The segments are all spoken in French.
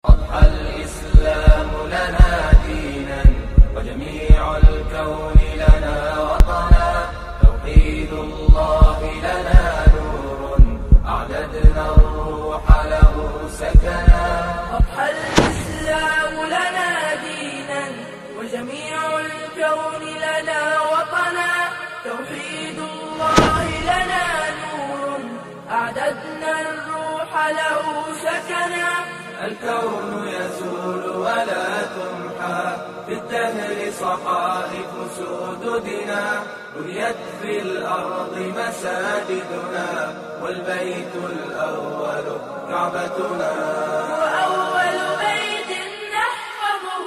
أضحى الإسلام لنا دينا وجميع الكون لنا وطنا توحيد الله لنا نور أعددنا الروح له سكنا أضحى الإسلام لنا دينا وجميع الكون لنا وطنا توحيد الله لنا نور أعددنا الروح له سكنا الكون يزول ولا تمحى في الدهر صحائف سدودنا بنيت في الأرض مساجدنا والبيت الأول كعبتنا وأول بيت نحفظه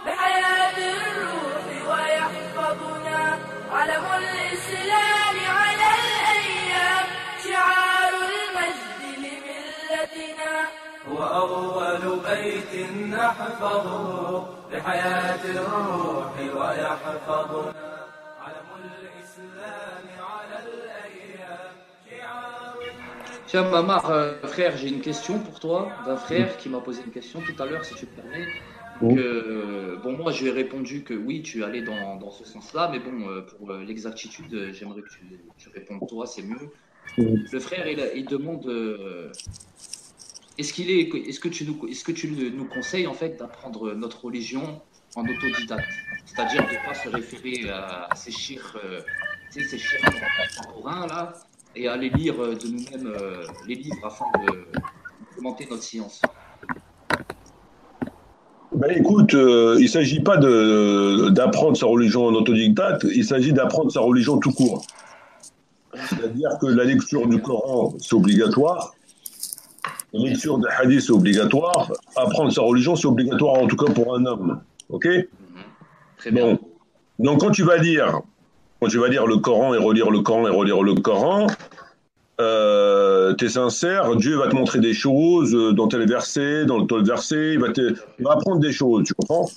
بحياة الروح ويحفظنا علم الإسلام على الأيام شعار المجد لملتنا هو أول بيت نحفظه لحياة الروح ويحفظنا علم الإسلام على الأيام شعار. Tiens, Mamar, frère, j'ai une question pour toi, d'un frère qui m'a posé une question tout à l'heure, si tu me permets. Bon, moi, je lui ai répondu que oui, tu allais dans ce sens-là, mais bon, pour l'exactitude, j'aimerais que tu répondes toi, c'est mieux. Le frère, il demande est-ce que tu nous conseilles en fait d'apprendre notre religion en autodidacte, c'est-à-dire de ne pas se référer à ces chiffres, ces chiffres contemporains là, et aller lire de nous-mêmes les livres afin d'augmenter notre science. Ben écoute, il ne s'agit pas d'apprendre sa religion en autodidacte, il s'agit d'apprendre sa religion tout court. C'est-à-dire que la lecture du Coran, c'est obligatoire. La lecture des hadiths, c'est obligatoire. Apprendre sa religion, c'est obligatoire, en tout cas pour un homme. Ok ? Très bien. Bon. Donc, quand tu vas lire le Coran et relire le Coran, tu es sincère, Dieu va te montrer des choses dans tel verset, il va apprendre des choses, tu comprends ?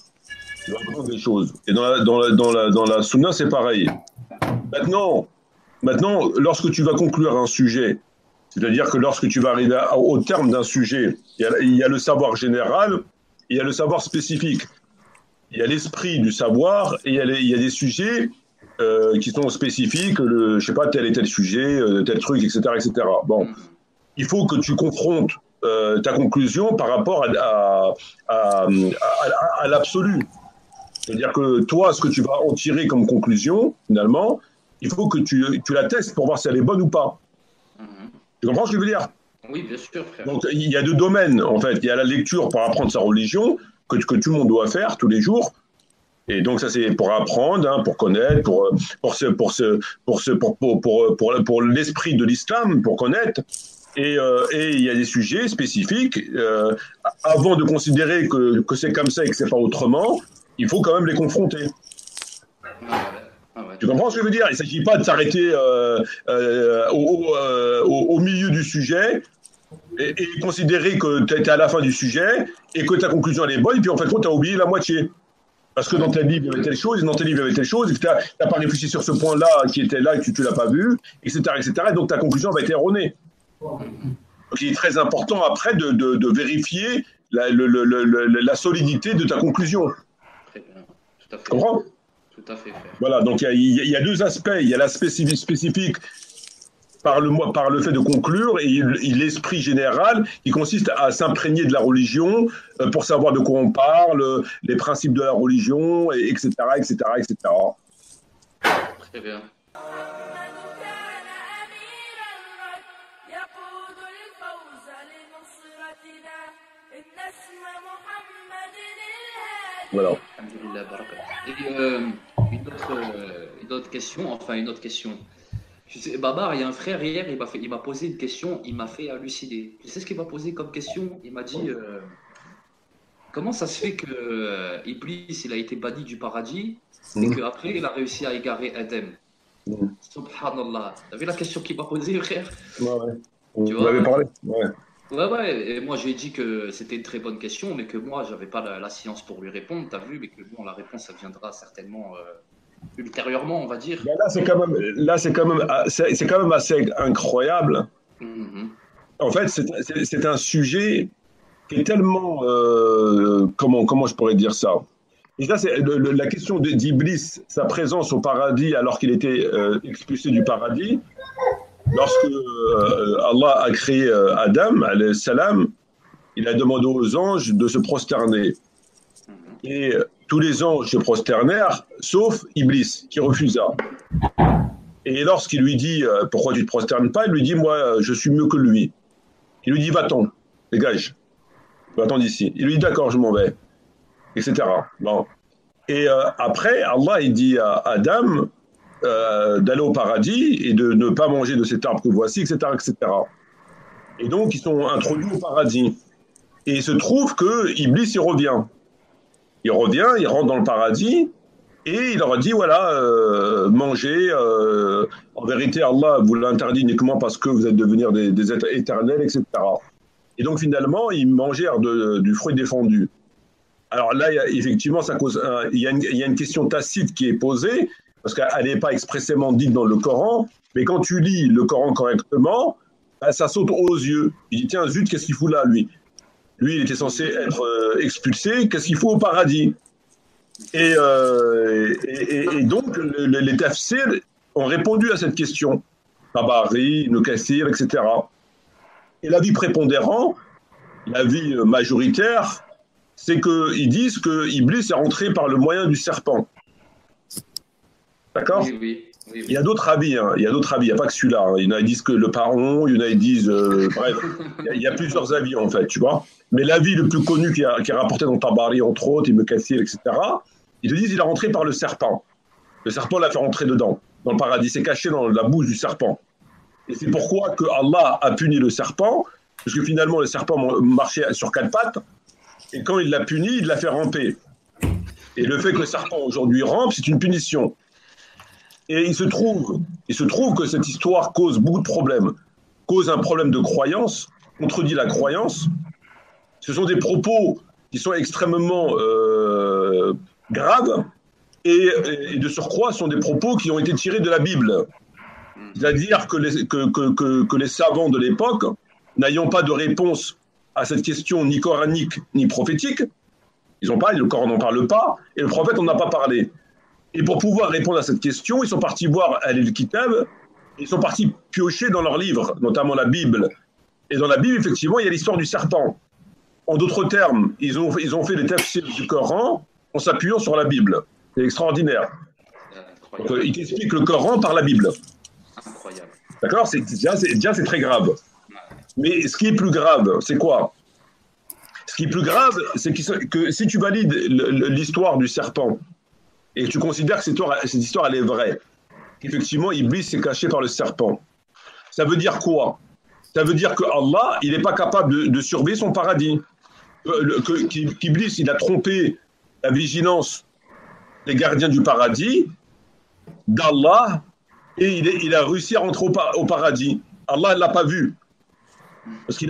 Il va apprendre des choses. Et dans la Sunna, c'est pareil. Maintenant, lorsque tu vas conclure un sujet, c'est-à-dire que lorsque tu vas arriver au terme d'un sujet, il y a le savoir général, il y a le savoir spécifique. Il y a l'esprit du savoir et il y a des sujets qui sont spécifiques, je sais pas, tel et tel sujet, tel truc, etc., etc. Bon, il faut que tu confrontes ta conclusion par rapport à l'absolu. C'est-à-dire que toi, ce que tu vas en tirer comme conclusion, finalement, il faut que tu la testes pour voir si elle est bonne ou pas. Tu comprends ce que je veux dire ? Oui, bien sûr, frère. Donc, il y a deux domaines, en fait. Il y a la lecture pour apprendre sa religion, que tout le monde doit faire tous les jours. Et donc, ça, c'est pour apprendre, hein, pour connaître, pour l'esprit de l'islam, pour connaître. Et il y a des sujets spécifiques. Avant de considérer que c'est comme ça et que c'est pas autrement, il faut quand même les confronter. Tu comprends ce que je veux dire ? Il ne s'agit pas de s'arrêter au milieu du sujet et considérer que tu es à la fin du sujet et que ta conclusion elle est bonne, et puis en fait, tu as oublié la moitié. Parce que dans tes livres, il y avait telle chose, dans tes livres, il y avait telle chose, et que tu n'as pas réfléchi sur ce point-là qui était là et que tu ne l'as pas vu, etc., etc. Et donc ta conclusion va être erronée. Donc il est très important après de vérifier la solidité de ta conclusion. Très bien. Tout à fait. Tu comprends ? Tout à fait, frère. Voilà, donc il y a deux aspects. Il y a l'aspect spécifique par le fait de conclure et l'esprit général qui consiste à s'imprégner de la religion pour savoir de quoi on parle, les principes de la religion, etc., etc., etc. Très bien. Voilà. Et une autre question. Je sais, Babar, il y a un frère hier, il m'a posé une question, il m'a fait halluciner. Tu sais ce qu'il m'a posé comme question? Il m'a dit comment ça se fait que Iblis il a été banni du paradis et qu'après il a réussi à égarer Adam. Subhanallah. T'as vu la question qu'il m'a posée, frère? Ouais. Tu Vous m'avez parlé. Ouais. Ouais, et moi je lui ai dit que c'était une très bonne question, mais que moi j'avais pas la science pour lui répondre, t'as vu, mais que bon, la réponse ça viendra certainement ultérieurement, on va dire. Ben là, c'est quand même assez incroyable. En fait, c'est un sujet qui est tellement, comment je pourrais dire ça? Et là, c'est la question d'Iblis, sa présence au paradis alors qu'il était expulsé du paradis. Lorsque Allah a créé Adam, alayhi salam, il a demandé aux anges de se prosterner. Et tous les anges se prosternèrent, sauf Iblis, qui refusa. Et lorsqu'il lui dit « Pourquoi tu ne te prosternes pas ?», il lui dit « Moi, je suis mieux que lui. » Il lui dit « Va-t'en, dégage. Va-t'en d'ici. » Il lui dit « D'accord, je m'en vais. » Etc. Bon. Et après, Allah il dit à Adam d'aller au paradis et de ne pas manger de cet arbre que voici, etc., etc. Et donc, ils sont introduits au paradis. Et il se trouve que Iblis, il revient. Il revient, il rentre dans le paradis, et il leur a dit, voilà, mangez, en vérité, Allah vous l'a interdit uniquement parce que vous êtes devenir des êtres éternels, etc. Et donc, finalement, ils mangèrent du fruit défendu. Alors là, effectivement, ça cause, il y a une question tacite qui est posée, parce qu'elle n'est pas expressément dite dans le Coran, mais quand tu lis le Coran correctement, ça saute aux yeux. Il dit, tiens, zut, qu'est-ce qu'il fout là, lui ? Lui, il était censé être expulsé, qu'est-ce qu'il faut au paradis ? Et donc, les tafsirs ont répondu à cette question. Tabari, Ibn Kathir, etc. Et l'avis prépondérant, l'avis majoritaire, c'est qu'ils disent que Iblis est rentré par le moyen du serpent. D'accord ? Oui. Il y a d'autres avis, hein. Il y a d'autres avis, il n'y a pas que celui-là. Hein. Il y en a qui disent que le paron, il y en a qui disent... bref, il y a plusieurs avis, en fait, tu vois. Mais l'avis le plus connu qui est rapporté dans Tabari, entre autres, Ibn Kathir, etc., ils te disent qu'il est rentré par le serpent. Le serpent l'a fait rentrer dedans, dans le paradis. C'est caché dans la bouche du serpent. Et c'est pourquoi que Allah a puni le serpent, parce que finalement, le serpent marchait sur 4 pattes, et quand il l'a puni, il l'a fait ramper. Et le fait que le serpent aujourd'hui rampe, c'est une punition. Et il se trouve que cette histoire cause beaucoup de problèmes, cause un problème de croyance, contredit la croyance. Ce sont des propos qui sont extrêmement graves et de surcroît sont des propos qui ont été tirés de la Bible. C'est-à-dire que les savants de l'époque, n'ayant pas de réponse à cette question ni coranique ni prophétique, ils n'ont pas, le Coran n'en parle pas, et le prophète n'en a pas parlé. Et pour pouvoir répondre à cette question, ils sont partis voir Al-Kitab, ils sont partis piocher dans leurs livres, notamment la Bible. Et dans la Bible, effectivement, il y a l'histoire du serpent. En d'autres termes, ils ont fait les tafsirs du Coran en s'appuyant sur la Bible. C'est extraordinaire. Donc, ils t'expliquent le Coran par la Bible. Incroyable. D'accord ? Déjà, c'est très grave. Mais ce qui est plus grave, c'est quoi ? Ce qui est plus grave, c'est que si tu valides l'histoire du serpent, et que tu considères que cette histoire, elle est vraie, qu'effectivement, Iblis s'est caché par le serpent, ça veut dire quoi ? Ça veut dire que Allah, il n'est pas capable de surveiller son paradis. Qu'Iblis, il a trompé la vigilance des gardiens du paradis, d'Allah, et il a réussi à rentrer au paradis. Allah ne l'a pas vu. Parce qu'il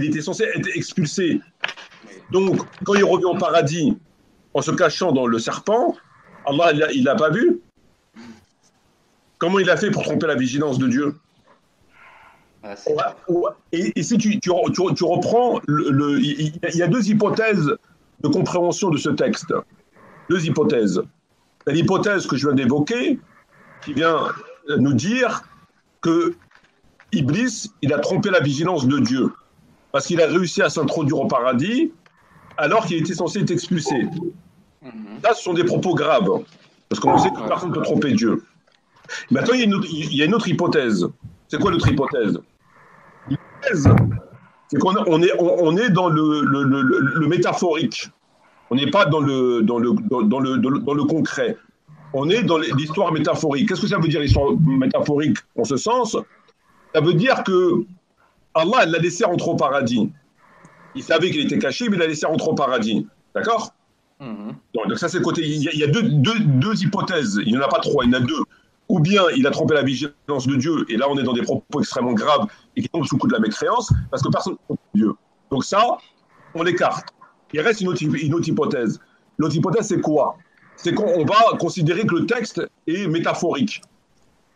était censé être expulsé. Donc, quand il revient au paradis, en se cachant dans le serpent, Allah, il l'a pas vu. Comment il a fait pour tromper la vigilance de Dieu ? Et si tu reprends, il y a deux hypothèses de compréhension de ce texte. Deux hypothèses. L'hypothèse que je viens d'évoquer, qui vient nous dire que Iblis, il a trompé la vigilance de Dieu, parce qu'il a réussi à s'introduire au paradis, alors qu'il était censé être expulsé. Là, ce sont des propos graves, parce qu'on sait que personne ne peut tromper Dieu. Maintenant, il y a une autre hypothèse. C'est quoi l'autre hypothèse ? L'hypothèse, c'est qu'on est dans le métaphorique. On n'est pas dans le concret. On est dans l'histoire métaphorique. Qu'est-ce que ça veut dire, l'histoire métaphorique, en ce sens ? Ça veut dire que Allah l'a laissé rentrer au paradis. Il savait qu'il était caché, mais il l'a laissé rentrer au paradis. D'accord ? Donc ça, c'est le côté. Il y a deux hypothèses. Il n'y en a pas trois, il y en a deux. Ou bien il a trompé la vigilance de Dieu, et là on est dans des propos extrêmement graves et qui tombent sous le coup de la mécréance, parce que personne ne trompe Dieu. Donc ça, on l'écarte. Il reste une autre hypothèse. L'autre hypothèse, c'est quoi ? C'est qu'on va considérer que le texte est métaphorique.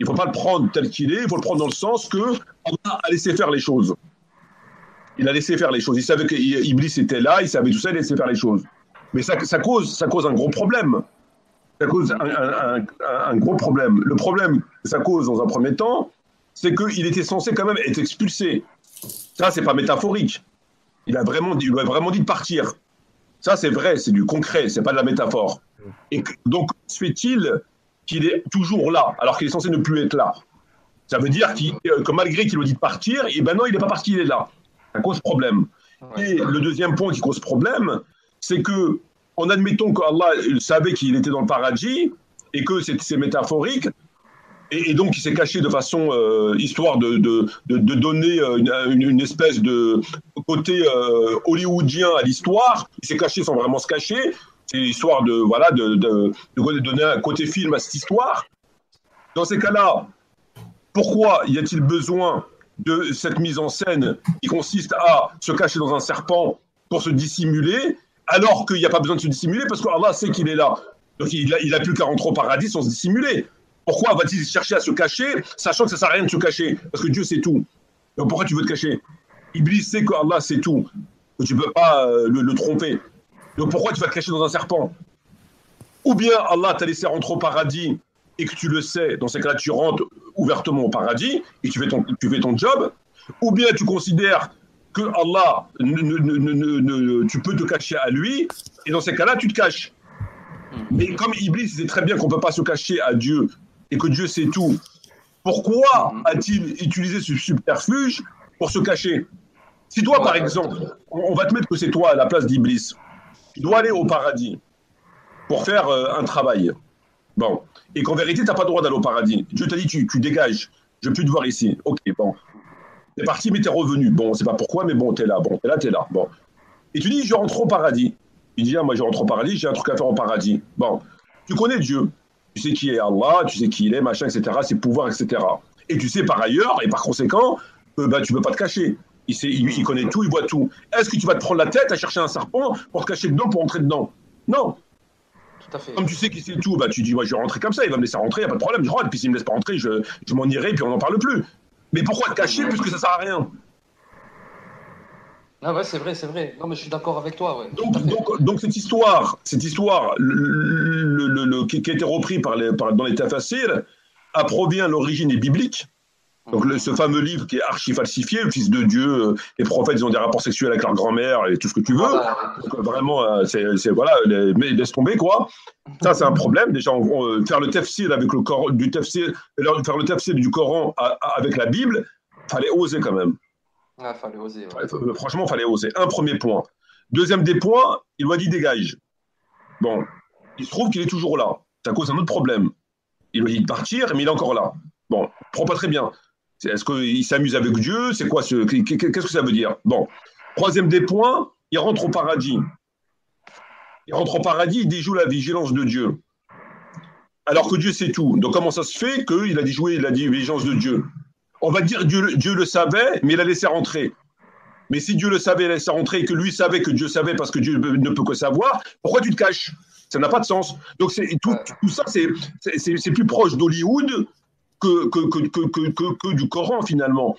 Il ne faut pas le prendre tel qu'il est, il faut le prendre dans le sens que Allah a laissé faire les choses. Il a laissé faire les choses. Il savait qu'Iblis était là, il savait tout ça, il laissait faire les choses. Mais ça cause un gros problème. Ça cause un gros problème. Le problème que ça cause dans un premier temps, c'est qu'il était censé quand même être expulsé. Ça, c'est pas métaphorique. Il lui a vraiment dit de partir. Ça, c'est vrai, c'est du concret, c'est pas de la métaphore. Et donc, se fait-il qu'il est toujours là, alors qu'il est censé ne plus être là? Ça veut dire que malgré qu'il lui dit de partir, et ben non, il n'est pas parti, il est là. Ça cause problème. Et le deuxième point qui cause problème, c'est que, en admettant qu'Allah savait qu'il était dans le paradis, et que c'est métaphorique, et donc il s'est caché de façon, histoire de donner une espèce de côté hollywoodien à l'histoire, il s'est caché sans vraiment se cacher, c'est l'histoire de donner un côté film à cette histoire. Dans ces cas-là, pourquoi y a-t-il besoin de cette mise en scène qui consiste à se cacher dans un serpent pour se dissimuler, alors qu'il n'y a pas besoin de se dissimuler parce qu'Allah sait qu'il est là. Donc il n'a plus qu'à rentrer au paradis sans se dissimuler. Pourquoi va-t-il chercher à se cacher, sachant que ça ne sert à rien de se cacher? Parce que Dieu sait tout. Donc pourquoi tu veux te cacher? Iblis sait qu'Allah sait tout, que tu ne peux pas le tromper. Donc pourquoi tu vas te cacher dans un serpent? Ou bien Allah t'a laissé rentrer au paradis et que tu le sais, dans ces cas-là, tu rentres ouvertement au paradis et tu fais ton job, ou bien tu considères que Allah, tu peux te cacher à lui, et dans ces cas-là, tu te caches. Mais comme Iblis sait très bien qu'on ne peut pas se cacher à Dieu et que Dieu sait tout, pourquoi a-t-il utilisé ce subterfuge pour se cacher? Si toi, par exemple, on va te mettre que c'est toi à la place d'Iblis, tu dois aller au paradis pour faire un travail. Bon. Et qu'en vérité, tu n'as pas le droit d'aller au paradis. Dieu t'a dit, tu dégages, je ne veux plus te voir ici. Ok, bon. T'es parti, mais t'es revenu. Bon, on ne sait pas pourquoi, mais bon, t'es là. Bon, t'es là. Bon. Et tu dis, je rentre au paradis. Il dit, moi, je rentre au paradis, j'ai un truc à faire au paradis. Bon. Tu connais Dieu. Tu sais qui est Allah, tu sais qui il est, machin, etc., ses pouvoirs, etc. Et tu sais par ailleurs, et par conséquent, tu ne peux pas te cacher. Il connaît tout, il voit tout. Est-ce que tu vas te prendre la tête à chercher un serpent pour te cacher dedans, pour entrer dedans? Non. Tout à fait. Comme tu sais qu'il sait tout, tu dis, moi je vais rentrer comme ça, il va me laisser rentrer, il n'y a pas de problème, je rentre, puis s'il ne me laisse pas rentrer, je m'en irai, puis on n'en parle plus. Mais pourquoi te cacher, puisque ça ne sert à rien? Ah ouais, c'est vrai. Non, mais je suis d'accord avec toi, ouais. Donc cette histoire qui a été reprise dans les Tafasir, provient, l'origine est biblique. Donc ce fameux livre qui est archi falsifié, le Fils de Dieu, les prophètes, ils ont des rapports sexuels avec leur grand-mère et tout ce que tu veux. Donc vraiment, mais laisse tomber quoi. Ça c'est un problème. Déjà, faire le tafsir avec le Coran, faire le tafsir du Coran avec la Bible, fallait oser quand même. Ah, fallait oser. Ouais. Franchement, fallait oser. Un premier point. Deuxième des points, il lui a dit dégage. Bon, il se trouve qu'il est toujours là. Ça cause un autre problème. Il lui a dit de partir, mais il est encore là. Bon, prends pas très bien. Est-ce qu'il s'amuse avec Dieu? C'est quoi qu'est-ce que ça veut dire? Bon. Troisième des points, il rentre au paradis. Il déjoue la vigilance de Dieu. Alors que Dieu sait tout. Donc comment ça se fait qu'il a déjoué la vigilance de Dieu? On va dire Dieu le savait, mais il a laissé rentrer. Mais si Dieu le savait, il a laissé rentrer, et que lui savait que Dieu savait parce que Dieu ne peut que savoir, pourquoi tu te caches? Ça n'a pas de sens. Donc tout ça, c'est plus proche d'Hollywood que du Coran, finalement.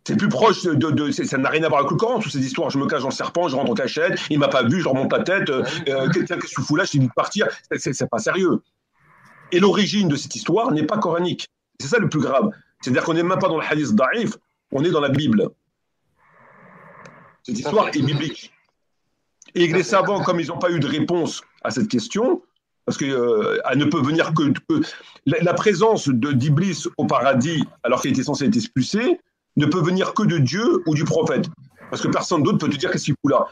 C'est plus proche ça n'a rien à voir avec le Coran, toutes ces histoires. Je me cache dans le serpent, je rentre en cachette, il m'a pas vu, je remonte la tête, qu'est-ce que tu fous là, je t'ai dit de partir. C'est pas sérieux. Et l'origine de cette histoire n'est pas coranique. C'est ça le plus grave. C'est-à-dire qu'on n'est même pas dans le hadith da'if, on est dans la Bible. Cette histoire est biblique. Et les savants, comme ils n'ont pas eu de réponse à cette question, parce qu'elle ne peut venir que la présence d'Iblis au paradis, alors qu'il était censé être expulsé, ne peut venir que de Dieu ou du prophète. Parce que personne d'autre peut te dire qu'est-ce qu'il fout là.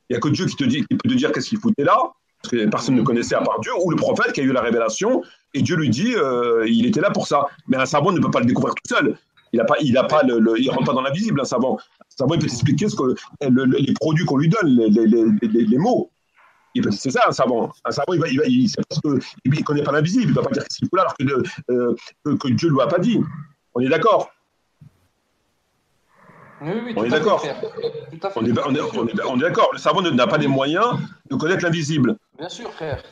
Il n'y a que Dieu qui peut te dire qu'est-ce qu'il foutait là, parce que personne ne connaissait à part Dieu, ou le prophète qui a eu la révélation, et Dieu lui dit il était là pour ça. Mais un savant ne peut pas le découvrir tout seul. Il rentre pas dans l'invisible, un savant. Un savant, il peut t'expliquer les produits qu'on lui donne, les mots. C'est ça, un savant. Un savant, c'est parce qu'il ne connaît pas l'invisible. Il ne va pas dire qu'est-ce qu'il fout là, alors que Dieu ne lui a pas dit. On est d'accord? Oui, on est d'accord. On est d'accord. Le savant n'a pas les moyens de connaître l'invisible. Bien sûr, frère.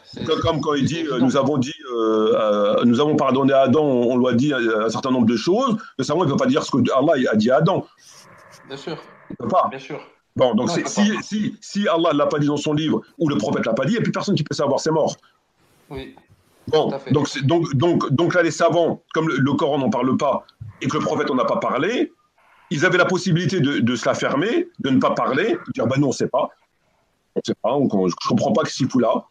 Comme quand il dit, nous avons pardonné à Adam, on lui a dit un certain nombre de choses. Le savant ne peut pas dire ce que Allah a dit à Adam. Bien sûr, Il ne peut pas. bien sûr. Bon, donc Non, il peut si Allah ne l'a pas dit dans son livre, ou le prophète ne l'a pas dit, il n'y a plus personne qui peut savoir, c'est mort. Oui, Bon, tout à fait. donc là, les savants, comme le Coran n'en parle pas, et que le prophète n'en a pas parlé, ils avaient la possibilité de se la fermer, de ne pas parler, de dire, ben non, on ne sait pas, je ne comprends pas ce qu'il fout là,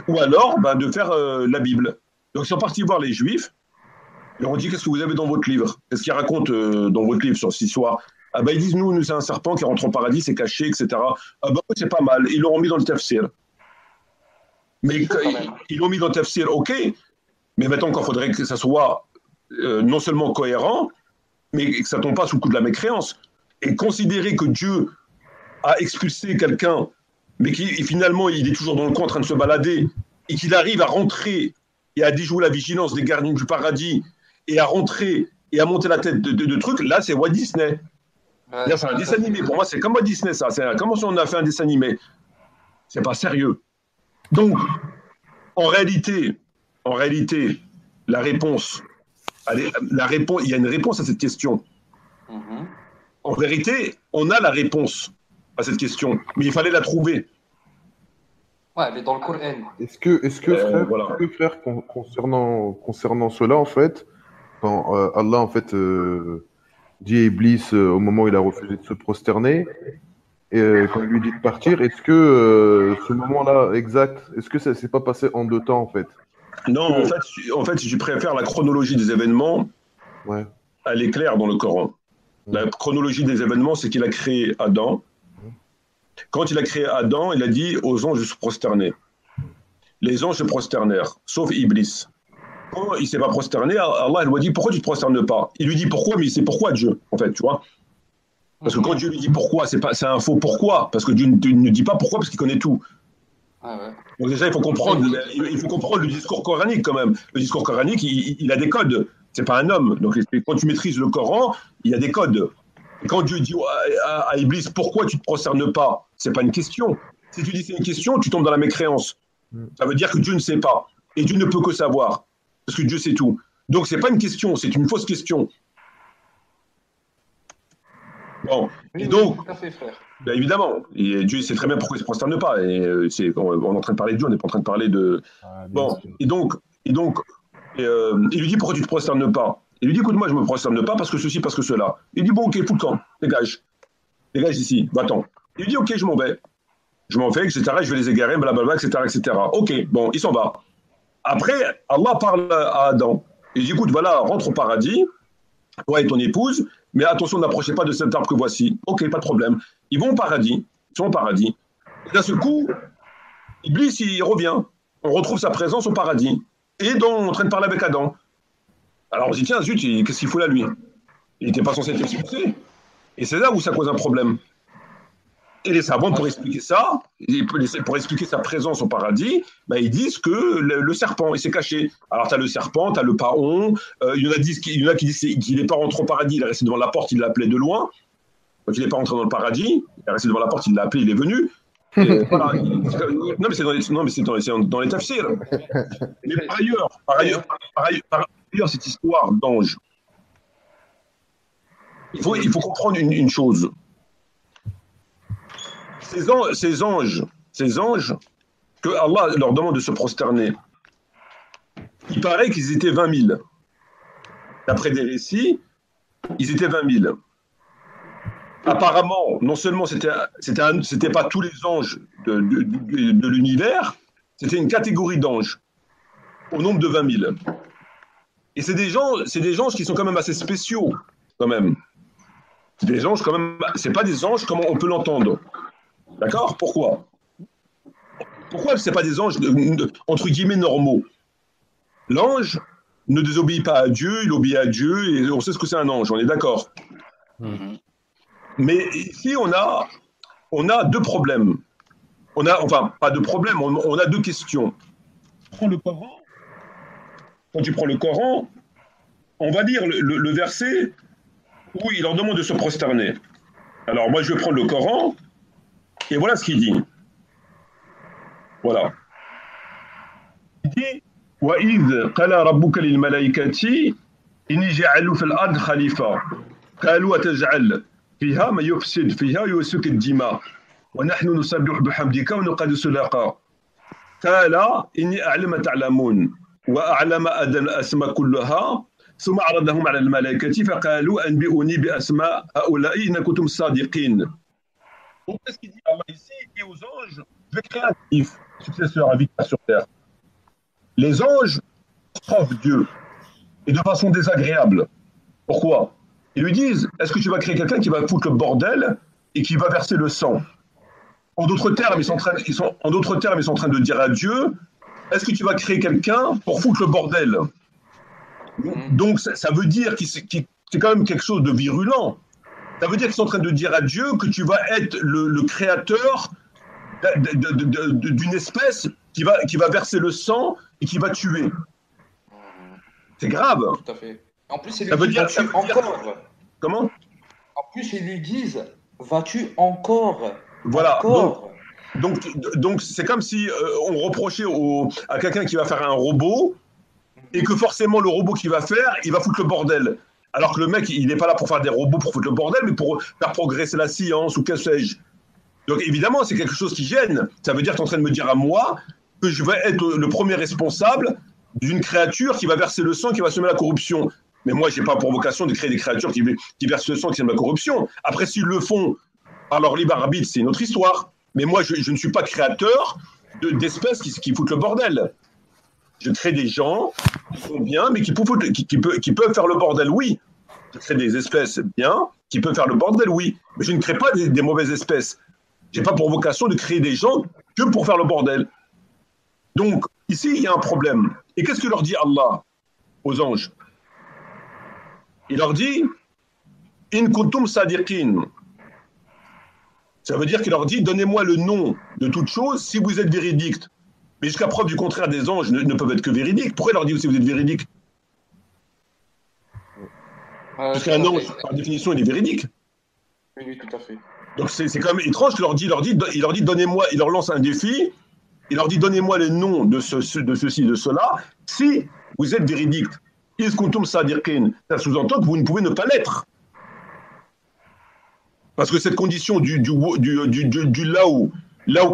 ou alors ben, de faire la Bible. Donc ils sont partis voir les Juifs, ils leur ont dit, qu'est-ce que vous avez dans votre livre? Qu'est-ce qu'ils racontent dans votre livre sur cette histoire? Ah ben ils disent, nous c'est un serpent qui rentre au paradis, c'est caché, etc. Ah ben c'est pas mal, ils l'ont mis dans le tafsir. Mais ils l'ont mis dans le tafsir, ok, mais maintenant il faudrait que ça soit non seulement cohérent, mais que ça ne tombe pas sous le coup de la mécréance. Et considérer que Dieu a expulsé quelqu'un, mais qui finalement il est toujours dans le coin en train de se balader, et qu'il arrive à rentrer et à déjouer la vigilance des gardiens du paradis, et à rentrer et à monter la tête de trucs, là c'est Walt Disney. Ouais, Là, c'est un dessin animé. Pour moi, c'est comme Walt Disney, ça. C'est comme si on a fait un dessin animé. C'est pas sérieux. Donc, en réalité, la réponse, il y a une réponse à cette question. Mhm. En vérité, on a la réponse à cette question, mais il fallait la trouver. Ouais, mais dans le Coran. Est-ce que frère, Voilà. concernant cela, en fait, quand Allah, en fait, dit à Iblis au moment où il a refusé de se prosterner, et quand il lui dit de partir, est-ce que ce moment-là exact, est-ce que ça s'est pas passé en deux temps, en fait? Non, en fait, si tu préfères la chronologie des événements, Ouais. elle est claire dans le Coran. La chronologie des événements, c'est qu'il a créé Adam. Quand il a créé Adam, il a dit aux anges de se prosterner. Les anges se prosternèrent, sauf Iblis. Quand il ne s'est pas prosterné, Allah lui a dit pourquoi tu ne te prosternes pas? Il lui dit pourquoi, mais c'est pourquoi Dieu, en fait, tu vois. Parce que quand Dieu lui dit pourquoi, c'est un faux pourquoi. Parce que Dieu ne dit pas pourquoi, parce qu'il connaît tout. Ah ouais. Donc déjà, il faut comprendre le discours coranique quand même. Le discours coranique, il a des codes. C'est pas un homme. Donc quand tu maîtrises le Coran, il y a des codes. Et quand Dieu dit à Iblis pourquoi tu ne te prosternes pas, c'est pas une question. Si tu dis c'est une question, tu tombes dans la mécréance. Ça veut dire que Dieu ne sait pas. Et Dieu ne peut que savoir. Parce que Dieu sait tout. Donc c'est pas une question, c'est une fausse question. Bon. Oui, Et donc, tout à fait, frère. bien évidemment, et Dieu sait très bien pourquoi il ne se prosterne pas. Et on est en train de parler de Dieu, on n'est pas en train de parler de. Bon, et donc, il lui dit pourquoi tu ne te prosternes pas. Il lui dit écoute, moi je ne me prosterne pas parce que ceci, parce que cela. Il dit bon, ok, fous le camp, dégage d'ici, va-t'en. Il lui dit ok, je m'en vais, etc. Je vais les égarer, blablabla, etc., etc. Ok, bon, il s'en va. Après, Allah parle à Adam. Il dit écoute, voilà, rentre au paradis, toi et ton épouse, mais attention, n'approchez pas de cet arbre que voici. Ok, pas de problème. Ils vont au paradis, ils sont au paradis. Et d'un seul coup, Iblis, il revient. On retrouve sa présence au paradis. Et en train de parler avec Adam. Alors on se dit, tiens, zut, qu'est-ce qu'il fout là, lui? Il n'était pas censé être expulsé. Et c'est là où ça cause un problème. Et les savants, pour expliquer ça, pour expliquer sa présence au paradis, bah, ils disent que le serpent, il s'est caché. Alors, tu as le serpent, tu as le paon. Il y en a qui disent qu'il n'est pas rentré au paradis, il est resté devant la porte, il l'appelait de loin. Donc, il n'est pas rentré dans le paradis, il est resté devant la porte, il l'a appelé, il est venu. Voilà. Non, mais c'est dans les tafsirs. Mais par ailleurs, cette histoire d'ange, il faut comprendre une chose. Ces anges que Allah leur demande de se prosterner, il paraît qu'ils étaient 20 000. D'après des récits, ils étaient 20 000. Apparemment, non seulement c'était pas tous les anges de l'univers, c'était une catégorie d'anges au nombre de 20 000. Et c'est des anges qui sont quand même assez spéciaux, quand même. C'est des anges quand même. C'est pas des anges comme on peut l'entendre. D'accord? Pourquoi c'est pas des anges entre guillemets normaux? L'ange ne désobéit pas à Dieu, il obéit à Dieu, et on sait ce que c'est un ange, on est d'accord. Mais ici, on a deux problèmes. Enfin, pas de problème, on a deux questions. Quand tu prends le Coran, on va lire le verset où il leur demande de se prosterner. Alors, moi, je vais prendre le Coran, et voilà ce qu'il dit. Voilà. Il dit وَإِذْ قَالَ رَبُّكَ لِلْمَلَائِكَةِ إِنِّي جَاعِلٌ فِي الْأَرْضِ خَلِيفَةً قَالُوا أَتَجْعَلُ فيها ما يفسد فيها ويسفك الدماء ونحن نسبح بحمدك ونقدس لك قال إني أعلم ما تعلمون وأعلم أدنى الأسماء كلها ثم عرضهم على الملائكة فقالوا أنبئوني بأسماء هؤلاء إن كنتم صادقين. Donc, qu'est-ce qu'il dit Allah ici? Il dit aux anges, je vais créer un calife, successeur à Victor sur terre. Les anges trouvent Dieu, et de façon désagréable. Pourquoi? Ils lui disent, est-ce que tu vas créer quelqu'un qui va foutre le bordel et qui va verser le sang? En d'autres termes, ils sont en train de dire à Dieu, est-ce que tu vas créer quelqu'un pour foutre le bordel? Donc, ça veut dire que c'est quand même quelque chose de virulent. Ça veut dire qu'ils sont en train de dire à Dieu que tu vas être le créateur d'une espèce qui va verser le sang et qui va tuer. C'est grave. Tout à fait. En plus, ils Ça veut lui dire- disent, ça vas-tu veut dire- encore? Comment? En plus, ils lui disent, vas-tu encore? Voilà. Encore? Donc c'est comme si on reprochait à quelqu'un qui va faire un robot et que forcément le robot qu'il va faire, il va foutre le bordel. Alors que le mec, il n'est pas là pour faire des robots pour foutre le bordel, mais pour faire progresser la science ou que sais-je. Donc évidemment, c'est quelque chose qui gêne. Ça veut dire que tu es en train de me dire à moi que je vais être le premier responsable d'une créature qui va verser le sang, qui va semer la corruption. Mais moi, je n'ai pas pour vocation de créer des créatures qui versent le sang, qui sèment la corruption. Après, s'ils le font par leur libre arbitre, c'est une autre histoire. Mais moi, je ne suis pas créateur d'espèces qui foutent le bordel. Je crée des gens qui sont bien, mais qui peuvent faire le bordel, oui. Je crée des espèces bien, qui peuvent faire le bordel, oui. Mais je ne crée pas des mauvaises espèces. Je n'ai pas pour vocation de créer des gens que pour faire le bordel. Donc, ici, il y a un problème. Et qu'est-ce que leur dit Allah aux anges? Il leur dit « In kuntum sadiqin ». Ça veut dire qu'il leur dit, donnez-moi le nom de toute chose si vous êtes véridique. Mais jusqu'à preuve du contraire, des anges ne peuvent être que véridiques. Pourquoi il leur dit si vous êtes véridique? Parce qu'un ange, par définition, il est véridique. Oui, tout à fait. Donc c'est quand même étrange qu'il leur dit, donnez-moi, il leur lance un défi, il leur dit, donnez-moi les noms de ceci, de cela, si vous êtes véridique. Is kuntum sadiqin. Ça sous-entend que vous ne pouvez ne pas l'être. Parce que cette condition du là où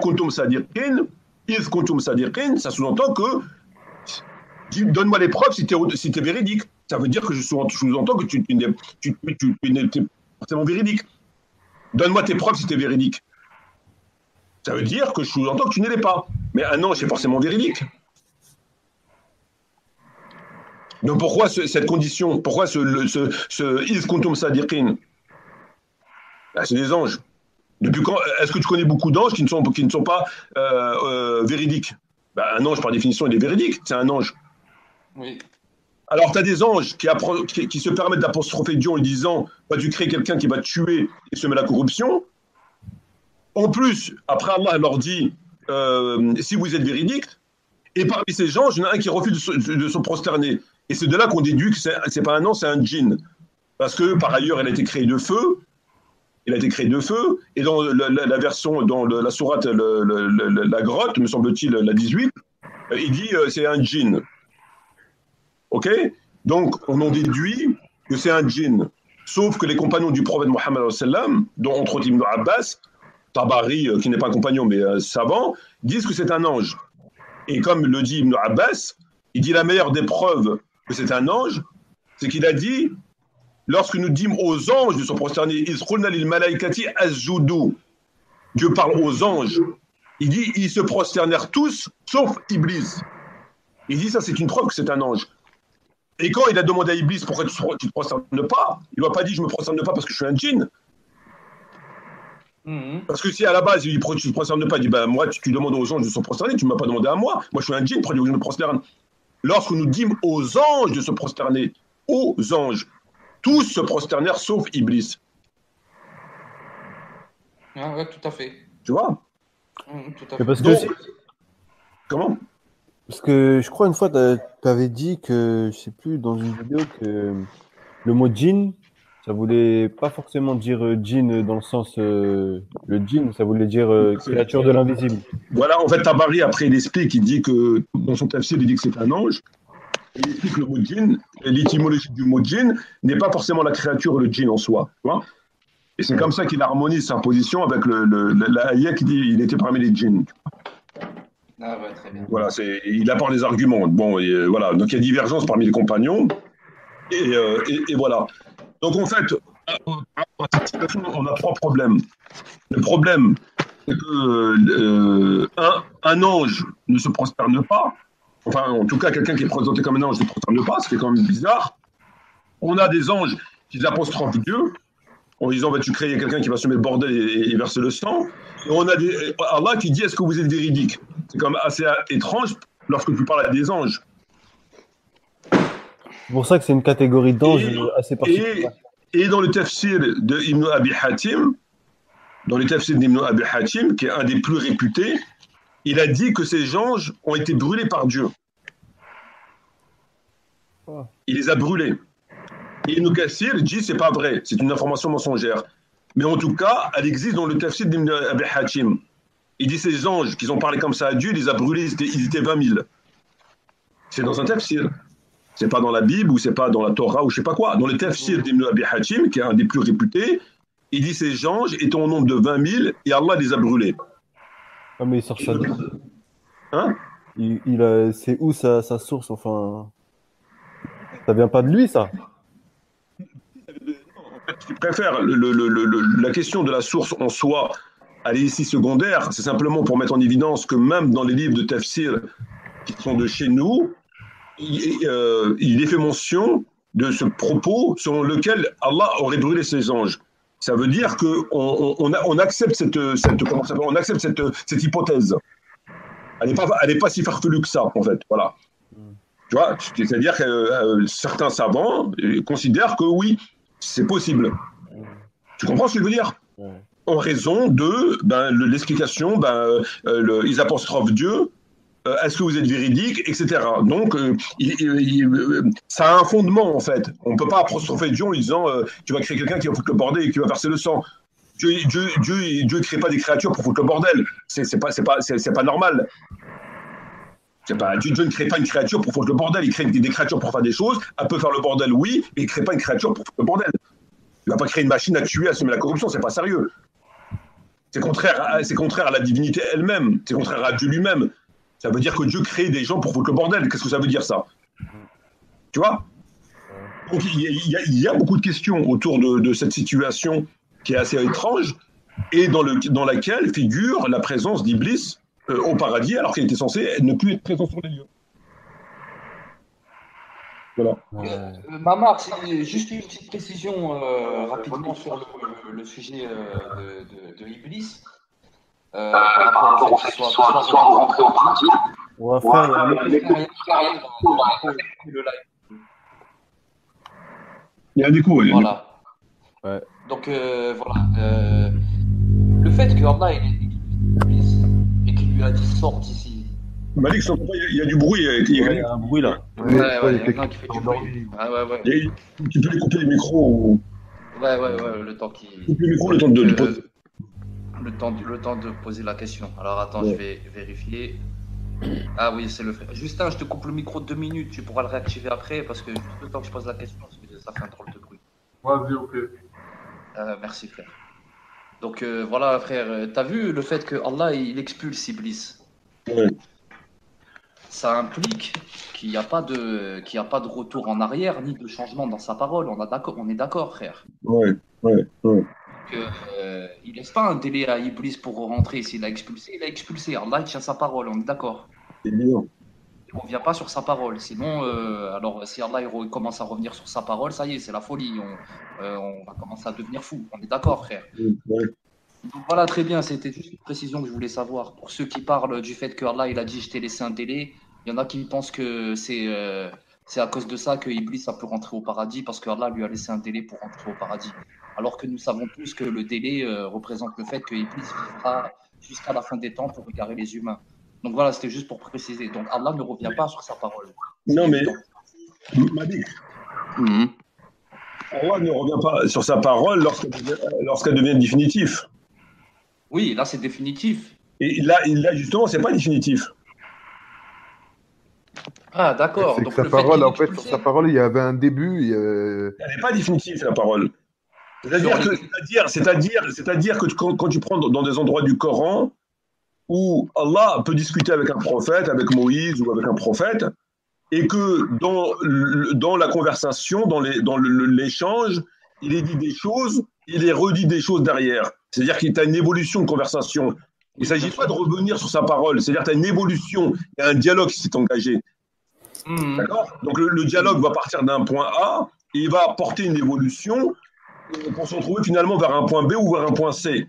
kuntum sadiqin, is kuntum sadiqin, ça sous-entend que donne-moi les preuves si tu es véridique. Ça veut dire que je sous-entends que tu n'es pas forcément véridique. Donne-moi tes preuves si tu es véridique. Ça veut dire que je sous-entends que tu ne l'es pas. Mais un ange est forcément véridique. Donc pourquoi cette condition? Pourquoi ce is kuntum sadiqin? C'est des anges. Depuis quand? Est-ce que tu connais beaucoup d'anges qui ne sont pas véridiques? Un ange, par définition, il est véridique. C'est un ange. Oui. Alors, tu as des anges qui se permettent d'apostropher Dieu en lui disant tu crées quelqu'un qui va tuer et semer la corruption. En plus, après Allah leur dit si vous êtes véridique, et parmi ces anges, il y en a un qui refuse de se prosterner. Et c'est de là qu'on déduit que c'est pas un ange, c'est un djinn. Parce que, par ailleurs, elle a été créée de feu. Il a été créé de feu, et dans la version, dans la sourate, la grotte, me semble-t-il, la 18, il dit c'est un djinn. Ok? Donc, on en déduit que c'est un djinn. Sauf que les compagnons du prophète Mohammed, dont entre autres Ibn Abbas, Tabari, qui n'est pas un compagnon mais savant, disent que c'est un ange. Et comme le dit Ibn Abbas, il dit la meilleure des preuves que c'est un ange, c'est qu'il a dit lorsque nous dîmes aux anges de se prosterner, Isrulna lil malaikati asjudu. Dieu parle aux anges. Il dit ils se prosternèrent tous, sauf Iblis. Il dit ça, c'est une preuve que c'est un ange. Et quand il a demandé à Iblis pourquoi tu ne te prosternes pas, il ne lui a pas dit je ne me prosterne pas parce que je suis un djinn. Parce que si à la base il dit pourquoi tu ne te prosternes pas, il dit moi tu demandes aux anges de se prosterner, tu ne m'as pas demandé à moi. Moi je suis un djinn, pourquoi tu veux que je me prosterne? Lorsque nous dîmes aux anges de se prosterner, aux anges, tous se prosternèrent sauf Iblis. Ah, ouais, tout à fait. Tu vois? Tout à fait. Parce que, Donc, comment? parce que je crois une fois, tu avais dit que, je sais plus, dans une vidéo, que le mot djinn, ça voulait pas forcément dire djinn dans le sens le djinn, ça voulait dire créature de l'invisible. Voilà, en fait, Tabari, après, il explique, il dit que, dans son tafsir, il dit que c'est un ange. Il explique le mot djinn, l'étymologie du mot djinn n'est pas forcément la créature, le djinn en soi. Tu vois? Et c'est comme ça qu'il harmonise sa position avec la ayah qui dit il était parmi les djinns. Ah ouais, très bien. Voilà, il apporte des arguments. Bon, voilà. Donc il y a divergence parmi les compagnons. Et voilà. Donc en fait, on a trois problèmes. Le problème, c'est que un ange ne se prosterne pas. Enfin, en tout cas, quelqu'un qui est présenté comme un ange ne se prosterne pas, ce qui est quand même bizarre. On a des anges qui apostrophent Dieu en disant bah, tu crées quelqu'un qui va semer le bordel et verser le sang. Et on a Allah qui dit est-ce que vous êtes véridique? C'est quand même assez étrange lorsque tu parles à des anges. C'est pour ça que c'est une catégorie d'anges assez particulière. Et dans le tafsir de Ibn Abi Hatim, qui est un des plus réputés, il a dit que ces anges ont été brûlés par Dieu. Il les a brûlés. Et Ibn Kathir dit c'est pas vrai, c'est une information mensongère. Mais en tout cas, elle existe dans le tafsir d'Ibn Abi Hatim. Il dit ces anges qui ont parlé comme ça à Dieu, il les a brûlés, ils étaient 20 000. C'est dans un tafsir. C'est pas dans la Bible ou c'est pas dans la Torah ou je sais pas quoi. Dans le tafsir d'Ibn Abi Hatim, qui est un des plus réputés, il dit ces anges étaient au nombre de 20 000 et Allah les a brûlés. Ah, mais il sort ça d'où? Hein? C'est où sa source? Enfin, ça vient pas de lui, ça? Je préfère la question de la source en soi, elle est ici secondaire. C'est simplement pour mettre en évidence que même dans les livres de tafsir qui sont de chez nous, il est fait mention de ce propos selon lequel Allah aurait brûlé ses anges. Ça veut dire qu'on accepte on accepte cette hypothèse. Elle n'est pas si farfelue que ça, en fait. Voilà. Tu vois, c'est-à-dire que certains savants considèrent que oui, c'est possible. Tu comprends ce que je veux dire? En raison de l'explication, ils apostrophent Dieu. Est-ce que vous êtes véridique, etc. Donc, ça a un fondement, en fait. On ne peut pas apostropher Dieu en disant tu vas créer quelqu'un qui va foutre le bordel et qui va verser le sang. Dieu ne crée pas des créatures pour foutre le bordel. C'est pas normal. Dieu ne crée pas une créature pour foutre le bordel. Il crée des créatures pour faire des choses. Elle peut faire le bordel, oui, mais il ne crée pas une créature pour foutre le bordel. Il ne va pas créer une machine à tuer, à semer la corruption. C'est pas sérieux. C'est contraire à la divinité elle-même. C'est contraire à Dieu lui-même. Ça veut dire que Dieu crée des gens pour foutre le bordel. Qu'est-ce que ça veut dire, ça? Tu vois? Donc, il y a beaucoup de questions autour de cette situation qui est assez étrange et dans laquelle figure la présence d'Iblis au paradis alors qu'il était censé ne plus être présent sur les lieux. Voilà. Mamar, c'est juste une petite précision rapidement sur le sujet de Iblis. Par rapport au fait qu'il soit rentré au paradis. On va faire le live. Il y a des coups. Voilà. Ouais. Donc voilà. Le fait que Allah est Iblis et qu'il lui a dit sors d'ici. Malik, il y a du bruit. Il y a un bruit là. Ouais, il y a quelqu'un qui fait du bruit. Ah ouais. Tu peux couper les micros ou... Ouais, le temps qui. Coupe les micros, le temps de poser. Le temps de poser la question. Alors attends, je vais vérifier. Ah oui, c'est le frère. Justin, je te coupe le micro de 2 minutes. Tu pourras le réactiver après parce que juste le temps que je pose la question, parce que ça fait un drôle de bruit. Vas-y, ok. Merci frère. Donc voilà frère, t'as vu le fait que Allah il expulse Iblis? Ouais. Ça implique qu'il n'y a pas de retour en arrière ni de changement dans sa parole. On est d'accord frère. Ouais. Il laisse pas un délai à Iblis pour rentrer. S'il a expulsé, il a expulsé. Allah il tient sa parole, on est d'accord. C'est bien. Il ne revient pas sur sa parole. Sinon, alors si Allah il commence à revenir sur sa parole, ça y est, c'est la folie. On va commencer à devenir fou. On est d'accord, frère. Ouais. Donc, voilà, très bien. C'était juste une précision que je voulais savoir. Pour ceux qui parlent du fait que Allah il a dit je t'ai laissé un délai, il y en a qui pensent que c'est à cause de ça que Iblis a pu rentrer au paradis parce que Allah lui a laissé un délai pour rentrer au paradis. Alors que nous savons tous que le délai représente le fait que Iblis vivra jusqu'à la fin des temps pour égarer les humains. Donc voilà, c'était juste pour préciser. Donc Allah ne revient pas sur sa parole. Non, mais Malik, Allah ne revient pas sur sa parole lorsqu'elle devient définitive. Oui, là c'est définitif. Et là justement, c'est pas définitif. Ah d'accord. C'est Donc que sa parole, en fait, sur sa parole, il y avait un début. Elle n'est pas définitive, la parole. C'est-à-dire que quand tu prends dans des endroits du Coran où Allah peut discuter avec un prophète, avec Moïse ou avec un prophète, et que dans la conversation, dans l'échange, il est dit des choses, il est redit des choses derrière. C'est-à-dire qu'il y a une évolution de conversation. Il ne s'agit pas de revenir sur sa parole, c'est-à-dire qu'il y a une évolution, il y a un dialogue qui s'est engagé. D'accord ? Donc le dialogue va partir d'un point A et il va apporter une évolution pour se retrouver finalement vers un point B ou vers un point C.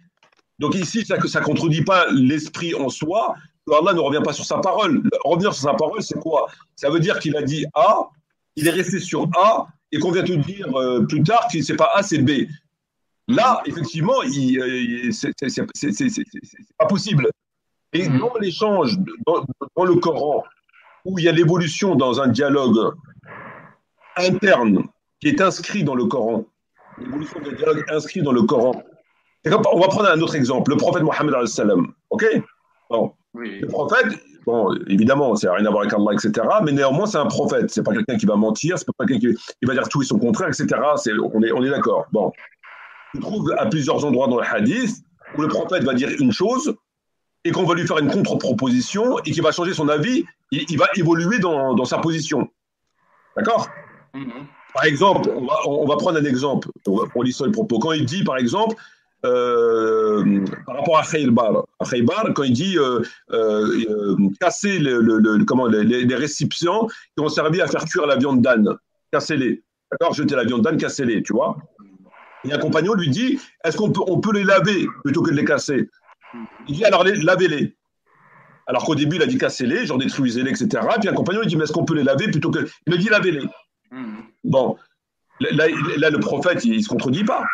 Donc ici, ça ne contredit pas l'esprit en soi. Allah ne revient pas sur sa parole. Revenir sur sa parole, c'est quoi? Ça veut dire qu'il a dit A, il est resté sur A, et qu'on vient te dire plus tard que c'est pas A, c'est B. Là, effectivement, c'est pas possible. Et dans l'échange, dans le Coran, où il y a l'évolution dans un dialogue interne qui est inscrit dans le Coran, l'évolution d'un dialogue inscrit dans le Coran. On va prendre un autre exemple, le prophète Mohammed alayhi salam. Ok? Bon. Oui. Le prophète, bon, évidemment, ça n'a rien à voir avec Allah, etc. Mais néanmoins, c'est un prophète. C'est pas quelqu'un qui va mentir, c'est pas quelqu'un qui va dire tout et son contraire, etc. On est d'accord. Bon. On trouve à plusieurs endroits dans le hadith où le prophète va dire une chose et qu'on va lui faire une contre-proposition et qu'il va changer son avis, il va évoluer dans sa position. D'accord? Par exemple, on va prendre un exemple pour l'histoire du propos. Quand il dit, par exemple, par rapport à Khaybar, quand il dit casser les récipients qui ont servi à faire cuire la viande d'âne, cassez-les. D'accord? Jetez la viande d'âne, cassez-les, tu vois? Et un compagnon lui dit, est-ce qu'on peut les laver plutôt que de les casser? Il dit, alors lavez-les. Alors qu'au début, il a dit cassez-les, genre détruisez-les, etc. Puis un compagnon lui dit, mais est-ce qu'on peut les laver plutôt que... Il a dit lavez-les. Bon, là, le prophète, il ne se contredit pas.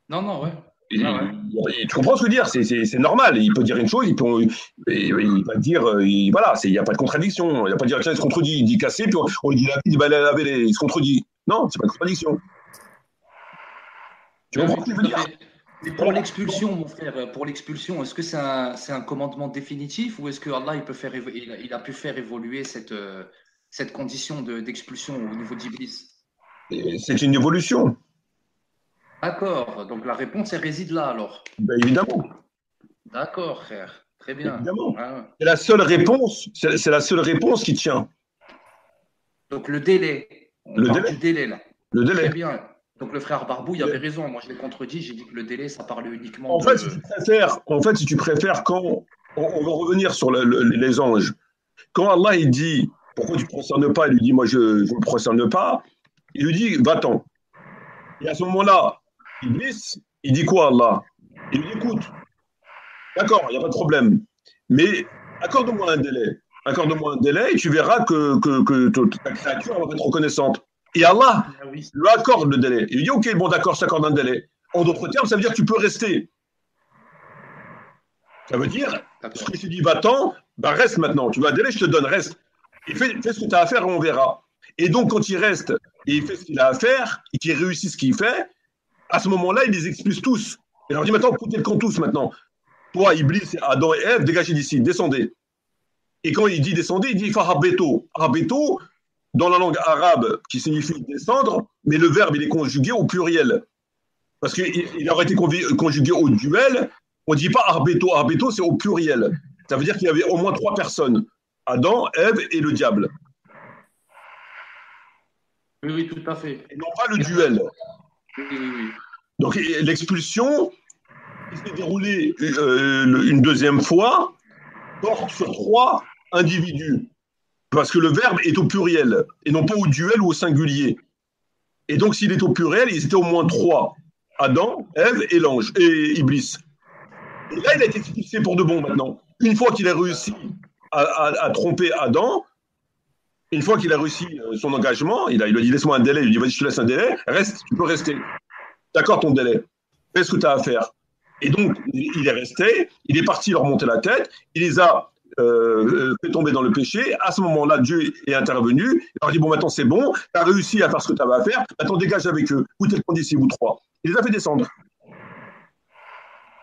Non, ouais. Tu comprends ce que je veux dire? C'est normal. Il peut dire une chose, il va dire, voilà, il n'y a pas de contradiction. Il ne va pas dire, tiens, il se contredit. Il dit casser, puis on lui dit laver, il dit, bah, lavez-les. Il se contredit. Non, c'est pas une contradiction. Tu comprends ce que je veux dire? Mais pour l'expulsion, mon frère, pour l'expulsion, est-ce que c'est un commandement définitif ou est-ce que Allah il a pu faire évoluer cette condition d'expulsion au niveau d'Iblis? C'est une évolution. D'accord, donc la réponse elle réside là alors. Ben, évidemment. D'accord, frère, très bien. Évidemment. Ah. C'est la seule réponse. C'est la seule réponse qui tient. Donc le délai. On parle du délai là. Le délai. Très bien. Donc le frère Barbou, il avait raison. Moi, je l'ai contredit. J'ai dit que le délai, ça parlait uniquement. En fait, si tu préfères, quand on va revenir sur les anges, quand Allah il dit pourquoi tu ne prosternes pas, il lui dit moi je ne me prosterne pas, il lui dit va-t'en. Et à ce moment-là, Iblis, il dit quoi Allah? Il lui dit écoute, d'accord, il n'y a pas de problème, mais accorde-moi un délai. Accorde-moi un délai et tu verras que ta créature va être reconnaissante. Et Allah lui accorde le délai. Il lui dit ok, bon d'accord, je t'accorde un délai. En d'autres termes, ça veut dire que tu peux rester. Ça veut dire, ce que je te dis va-t'en, bah reste maintenant. Tu veux un délai, je te donne, reste. Et fais ce que tu as à faire et on verra. Et donc, quand il reste et il fait ce qu'il a à faire et qu'il réussit ce qu'il fait, à ce moment-là, il les expulse tous. Il leur dit maintenant, écoutez le camp tous maintenant. Toi, Iblis, Adam et Ève, dégagez d'ici, descendez. Et quand il dit descendez, il dit fahabeto. Habeto, dans la langue arabe, qui signifie descendre, mais le verbe, il est conjugué au pluriel. Parce qu'il aurait été conjugué au duel, on ne dit pas arbeto. Arbeto, c'est au pluriel. Ça veut dire qu'il y avait au moins 3 personnes. Adam, Ève et le diable. Oui, tout à fait. Et non pas le duel. Oui. Donc l'expulsion qui s'est déroulée une deuxième fois porte sur 3 individus. Parce que le verbe est au pluriel, et non pas au duel ou au singulier. Et donc s'il est au pluriel, ils étaient au moins 3. Adam, Ève et l'ange, et Iblis. Et là, il a été expulsé pour de bon maintenant. Une fois qu'il a réussi à tromper Adam, une fois qu'il a réussi son engagement, il lui a dit laisse-moi un délai, il lui dit vas-y, je te laisse un délai, reste, tu peux rester. D'accord ton délai, fais ce que tu as à faire. Et donc, il est resté, il est parti leur monter la tête, il les a fait tomber dans le péché. À ce moment-là, Dieu est intervenu, il leur a dit bon, maintenant c'est bon, tu as réussi à faire ce que tu avais à faire, maintenant dégage avec eux, vous êtes d'ici, vous 3. Il les a fait descendre.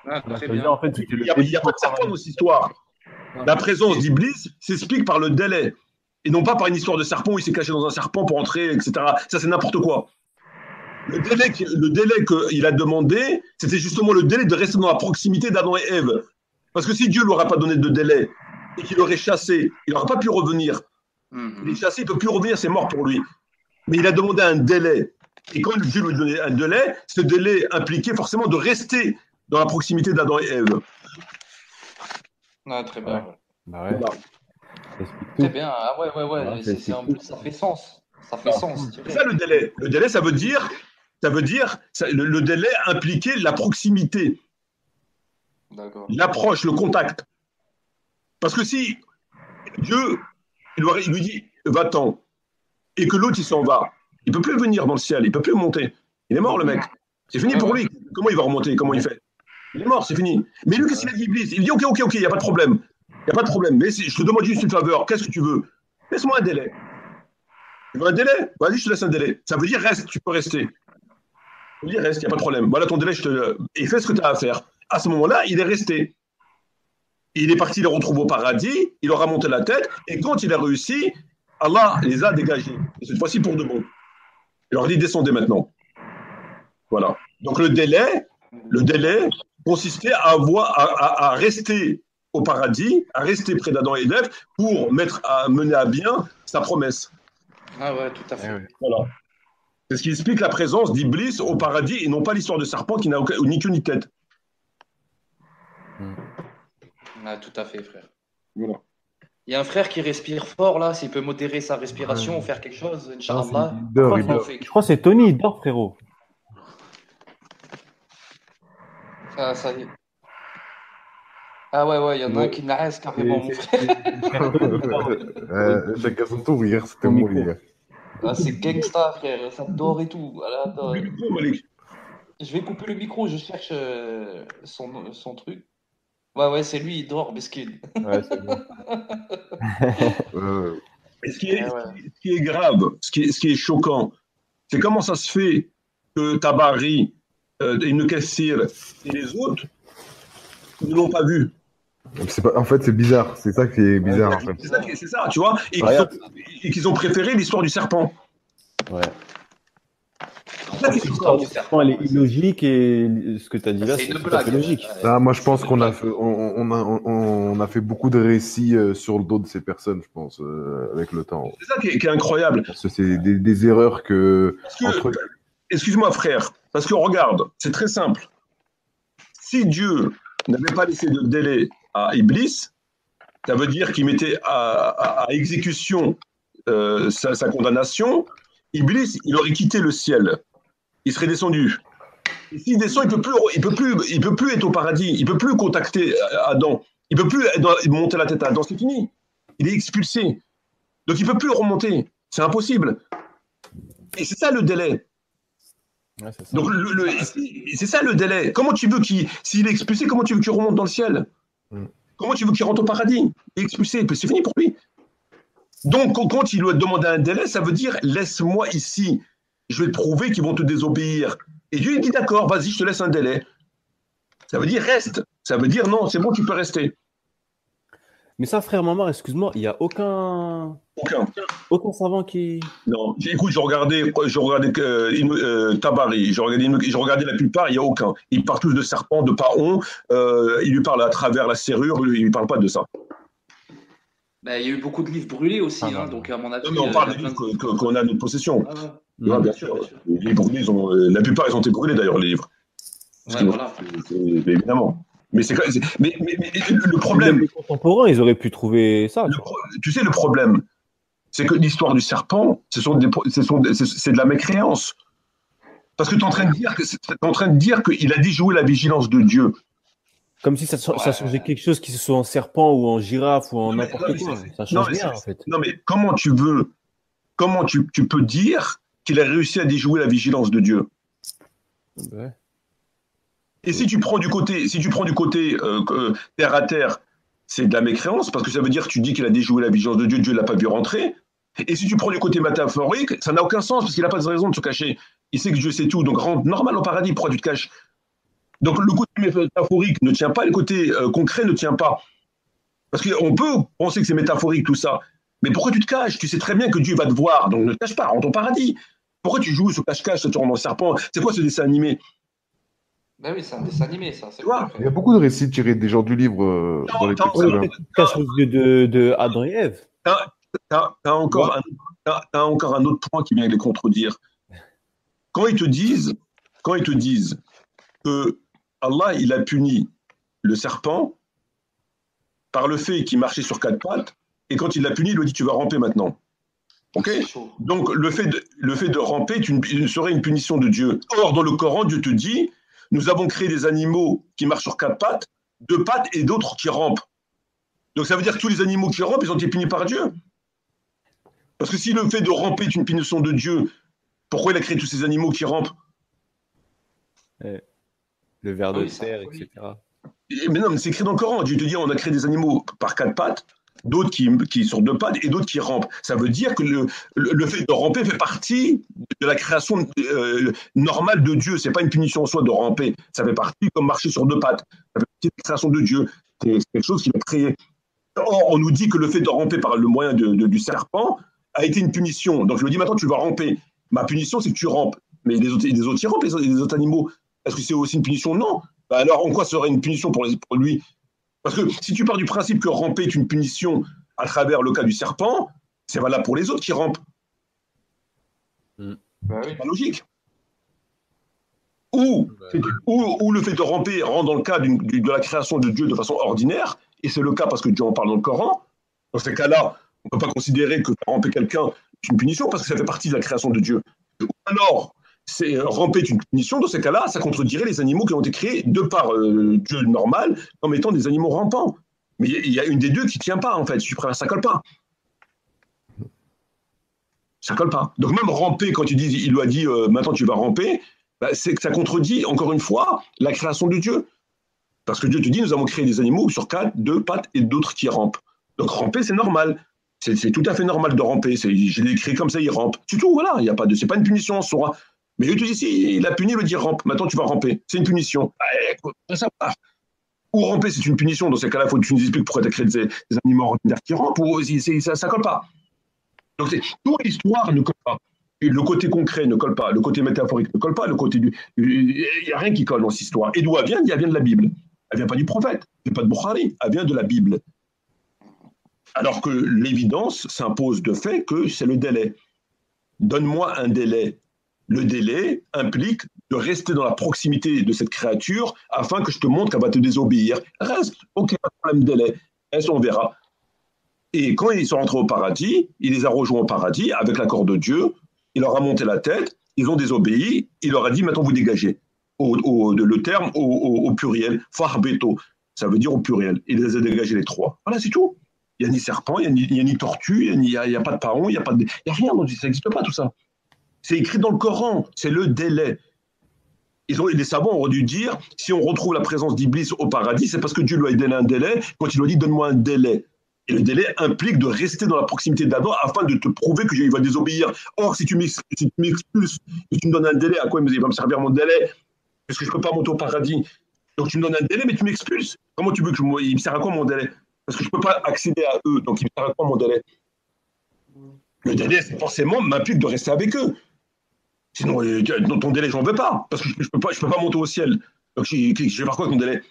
Ah, très bien. En fait, Il n'y a pas de serpent dans cette histoire. La présence d'Iblis s'explique par le délai. Et non pas par une histoire de serpent où il s'est caché dans un serpent pour entrer, etc. Ça, c'est n'importe quoi. le délai qu'il a demandé, c'était justement le délai de rester dans la proximité d'Adam et Ève. Parce que si Dieu ne lui aurait pas donné de délai et qu'il l'aurait chassé, il n'aurait pas pu revenir. Il est chassé, il ne peut plus revenir, c'est mort pour lui. Mais il a demandé un délai. Et quand Dieu lui donnait un délai, ce délai impliquait forcément de rester dans la proximité d'Adam et Ève. Ah, très bien. Bah ouais. Voilà. Ça explique tout. Très bien. Ah ouais, Ouais, ça fait sens. Ça fait sens. je C'est dirais. ça le délai. Le délai, ça veut dire le délai impliquait la proximité, D'accord. l'approche, le contact. Parce que si Dieu, il lui dit, va-t'en, et que l'autre, il s'en va, il ne peut plus venir dans le ciel, il ne peut plus monter. Il est mort, le mec. C'est fini pour lui. Comment il va remonter? Comment il fait? Il est mort, c'est fini. Mais lui, qu'est-ce qu'il a dit, Iblis? Il dit, ok, il n'y a pas de problème. Il n'y a pas de problème. Mais je te demande juste une faveur. Qu'est-ce que tu veux? Laisse-moi un délai. Tu veux un délai? Vas-y, je te laisse un délai. Ça veut dire reste, tu peux rester. Ça veut dire reste, il n'y a pas de problème. Voilà ton délai, et fais ce que tu as à faire. À ce moment-là, il est resté. Il est parti les retrouver au paradis, il aura monté la tête, et quand il a réussi, Allah les a dégagés. Et cette fois-ci pour de bon. Il leur dit descendez maintenant. Voilà. Donc le délai consistait à rester au paradis, à rester près d'Adam et d'Ève pour mener à bien sa promesse. Ah ouais, tout à fait. Voilà. C'est ce qui explique la présence d'Iblis au paradis et non pas l'histoire de serpent qui n'a ni queue ni tête. Ah, tout à fait, frère. Voilà. Il y a un frère qui respire fort là, s'il peut modérer sa respiration ou faire quelque chose, Inch'Allah. Il dort, il dort. Je crois que c'est Tony, il dort, frérot. Ah, ça y est. Ah ouais, il y en a un qui naïs carrément, mon frère. Chacun son tour hier, c'était Au mon micro. hier. Ah, c'est gangsta, frère, ça dort et tout. Voilà, attends. Le micro, Malik. Je vais couper le micro, je cherche son truc. Ouais, c'est lui, il dort, mesquin. Ouais, c'est bon. Et ce qui Ah ouais. est grave, ce qui est choquant, c'est comment ça se fait que Tabari, Ibn Kassir et les autres ne l'ont pas vu. En fait, c'est bizarre. C'est ça qui est bizarre. En fait. C'est ça, tu vois, Regarde. et qu'ils ont préféré l'histoire du serpent. Ouais. C'est ça qui est L'histoire choquant. du serpent, elle est illogique et ce que tu as dit là, C'est c'est une tout à fait blague. logique. Ah, moi, je pense qu'on a fait, on a fait beaucoup de récits sur le dos de ces personnes, je pense, avec le temps. C'est ça qui est incroyable. Parce que c'est des erreurs que. Parce que, entre- excuse-moi, frère, parce que regarde, c'est très simple. Si Dieu n'avait pas laissé de délai à Iblis, ça veut dire qu'il mettait à exécution sa condamnation. Iblis, il aurait quitté le ciel. Il serait descendu. Et s'il descend, il peut plus être au paradis. Il peut plus contacter Adam. Il peut plus monter la tête à Adam. C'est fini. Il est expulsé. Donc il peut plus remonter. C'est impossible. Et c'est ça le délai. Ouais, c'est ça. Donc c'est ça le délai. Comment tu veux s'il est expulsé, comment tu veux qu'il remonte dans le ciel? Comment tu veux qu'il rentre au paradis? Il est expulsé, c'est fini pour lui. Donc quand il lui a demandé un délai, ça veut dire laisse-moi ici. Je vais te prouver qu'ils vont te désobéir. Et Dieu il dit d'accord, vas-y, je te laisse un délai. Ça veut dire reste. Ça veut dire non, c'est bon, tu peux rester. Mais ça, frère Mamar, excuse-moi, il n'y a aucun savant qui. Non, écoute, je regardais Tabari, je regardais la plupart, il n'y a aucun. Ils parlent tous de serpents, de paons, ils lui parlent à travers la serrure, il ne lui parle pas de ça. Ben, il y a eu beaucoup de livres brûlés aussi, hein, donc à mon avis. Non, mais on parle il des y a livres plein de- qu'on a à notre possession. Ah ouais. Ouais, bien sûr. Les livres brûlés, la plupart, ils ont été brûlés d'ailleurs, les livres. Ouais, voilà. Évidemment. Mais, mais le problème, Les contemporains, ils auraient pu trouver ça. Tu vois. tu sais, le problème, c'est que l'histoire du serpent, c'est de la mécréance. Parce que tu es en train de dire qu'il a déjoué la vigilance de Dieu. Comme si ça changeait quelque chose, qui soit en serpent ou en girafe ou en Non, mais- n'importe non, mais quoi. c'est- Ça non, change mais rien, en fait. Non, mais comment tu peux dire qu'il a réussi à déjouer la vigilance de Dieu? Ouais. Et si tu prends du côté terre à terre, c'est de la mécréance, parce que ça veut dire que tu dis qu'il a déjoué la vigilance de Dieu, Dieu ne l'a pas vu rentrer. Et si tu prends du côté métaphorique, ça n'a aucun sens, parce qu'il n'a pas de raison de se cacher. Il sait que Dieu sait tout, donc rentre normal au paradis, pourquoi tu te caches? Donc le côté métaphorique ne tient pas, le côté concret ne tient pas. Parce qu'on peut penser que c'est métaphorique tout ça, mais pourquoi tu te caches? Tu sais très bien que Dieu va te voir, donc ne te cache pas, rentre au paradis. Pourquoi tu joues ce cache-cache, tu rends dans le serpent? C'est quoi ce dessin animé? Ben oui, c'est un dessin animé, ça. C'est Tu vois? cool, Il y a beaucoup de récits tirés des gens du livre dans les Attends, textes là. Cache aux yeux de Adam et Ève. T'as encore un autre point qui vient les contredire. Quand ils te disent que Allah, il a puni le serpent par le fait qu'il marchait sur 4 pattes, et quand il l'a puni, il lui dit tu vas ramper maintenant. Ok? c'est chaud. Donc le fait de ramper serait une punition de Dieu. Or, dans le Coran, Dieu te dit nous avons créé des animaux qui marchent sur 4 pattes, 2 pattes et d'autres qui rampent. Donc ça veut dire que tous les animaux qui rampent, ils ont été punis par Dieu. Parce que si le fait de ramper est une punition de Dieu, pourquoi il a créé tous ces animaux qui rampent? Le ver de Oui, c'est terre, un folie. etc. Mais non, mais c'est écrit dans le Coran. Dieu te dit on a créé des animaux par 4 pattes, d'autres qui sur 2 pattes et d'autres qui rampent. Ça veut dire que le fait de ramper fait partie de la création normale de Dieu. C'est pas une punition en soi de ramper. Ça fait partie comme marcher sur 2 pattes. Ça fait partie de la création de Dieu. C'est quelque chose qu'il a créé. Or, on nous dit que le fait de ramper par le moyen du serpent a été une punition. Donc je me dis maintenant tu vas ramper. Ma punition c'est que tu rampes. Mais les autres ils rampent, les autres animaux. Est-ce que c'est aussi une punition? Non. Bah alors en quoi serait une punition pour lui? Parce que si tu pars du principe que ramper est une punition à travers le cas du serpent, c'est valable pour les autres qui rampent. Ben oui. C'est pas logique. Ou le fait de ramper rentre dans le cas de la création de Dieu de façon ordinaire, et c'est le cas parce que Dieu en parle dans le Coran. Dans ces cas-là, on ne peut pas considérer que ramper quelqu'un est une punition parce que ça fait partie de la création de Dieu. Ou alors, ramper est une punition, dans ces cas-là, ça contredirait les animaux qui ont été créés de par Dieu normal comme étant des animaux rampants. Mais il y a une des deux qui ne tient pas, en fait. Ça colle pas. Ça colle pas. Donc même ramper, quand il lui a dit maintenant tu vas ramper, bah, c'est que ça contredit, encore une fois, la création de Dieu. Parce que Dieu te dit nous avons créé des animaux sur 4, 2 pattes et d'autres qui rampent. Donc ramper, c'est normal. C'est tout à fait normal de ramper. Je l'ai créé comme ça, il rampe. C'est tout, voilà. C'est pas une punition en soi. Mais Dieu te dit, si, il a puni, il veut dire rampe. Maintenant, tu vas ramper. C'est une punition. Ça va. Ou ramper, c'est une punition. Dans ces cas-là, il faut que tu nous expliques pourquoi tu as créé des animaux ordinaires qui rampent. Ou ça ne colle pas. Donc, toute l'histoire ne colle pas. Et le côté concret ne colle pas. Le côté métaphorique ne colle pas. Il n'y a rien qui colle dans cette histoire. Et d'où elle vient? Elle vient de la Bible. Elle ne vient pas du prophète. Elle ne vient pas de Bukhari. Elle vient de la Bible. Alors que l'évidence s'impose de fait que c'est le délai. Donne-moi un délai. Le délai implique de rester dans la proximité de cette créature afin que je te montre qu'elle va te désobéir. Reste, ok, pas de problème, délai. Reste, on verra. Et quand ils sont rentrés au paradis, il les a rejoints au paradis avec l'accord de Dieu. Il leur a monté la tête, ils ont désobéi. Il leur a dit maintenant vous dégagez. Le terme au pluriel, farbeto, ça veut dire au pluriel. Il les a dégagés les 3. Voilà, c'est tout. Il n'y a ni serpent, il n'y a ni tortue, il n'y a pas de paon, il n'y a rien. Ça n'existe pas tout ça. C'est écrit dans le Coran, c'est le délai. Les savants auraient dû dire, si on retrouve la présence d'Iblis au paradis, c'est parce que Dieu lui a donné un délai, quand il lui a dit donne-moi un délai. Et le délai implique de rester dans la proximité d'Adam afin de te prouver que il va désobéir. Or, si tu m'expulses, et tu me donnes un délai, à quoi il va me servir mon délai? Parce que je ne peux pas monter au paradis. Donc tu me donnes un délai, mais tu m'expulses. Comment tu veux que il me sert à quoi mon délai? Parce que je ne peux pas accéder à eux, donc il me sert à quoi mon délai? Le délai, forcément, m'implique de rester avec eux. Sinon, ton délai, j'en veux pas, parce que je peux pas monter au ciel. Donc, je vais faire quoi avec mon délai?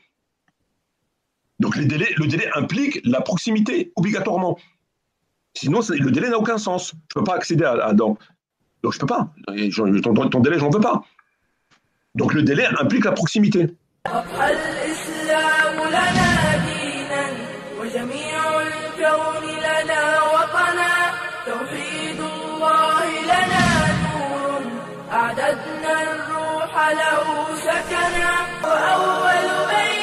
Donc, le délai implique la proximité, obligatoirement. Sinon, le délai n'a aucun sens. Je ne peux pas accéder à Adam. Donc, je ne peux pas. Ton délai, j'en veux pas. Donc, le délai implique la proximité. أعددنا الروح له سكنا وأول بيت